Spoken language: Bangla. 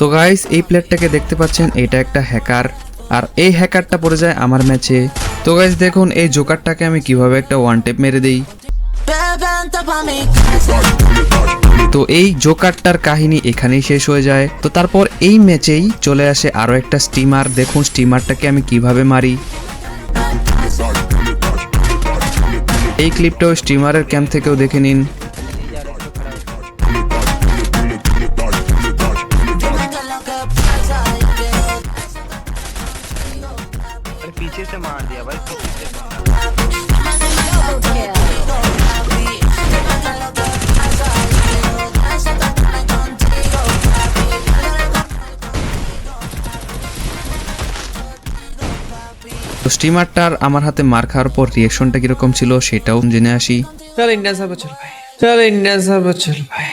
তো গাইস এই প্লেয়ারটাকে দেখতে পাচ্ছেন, এটা একটা হ্যাকার, আর এই হ্যাকারটা পড়ে যায় আমার ম্যাচে। তো গাইস দেখুন এই জোকারটাকে আমি কিভাবে একটা ওয়ান টেপ মেরে দেই। তো এই জোকারটার কাহিনী এখানেই শেষ হয়ে যায়। তো তারপর এই ম্যাচেই চলে আসে আরো একটা স্টিমার। দেখুন স্টিমারটাকে আমি কিভাবে মারি। এই ক্লিপটাও স্টিমারের ক্যাম্প থেকেও দেখে নিন। पीछे से मार दिया भाई, पीछे से। তো স্টিমারটার আমার হাতে মার খাওয়ার পর রিয়েকশনটা কিরকম ছিল সেটাও জেনে আসি। चल इंडिया सब चल भाई, चल इंडिया सब चल भाई।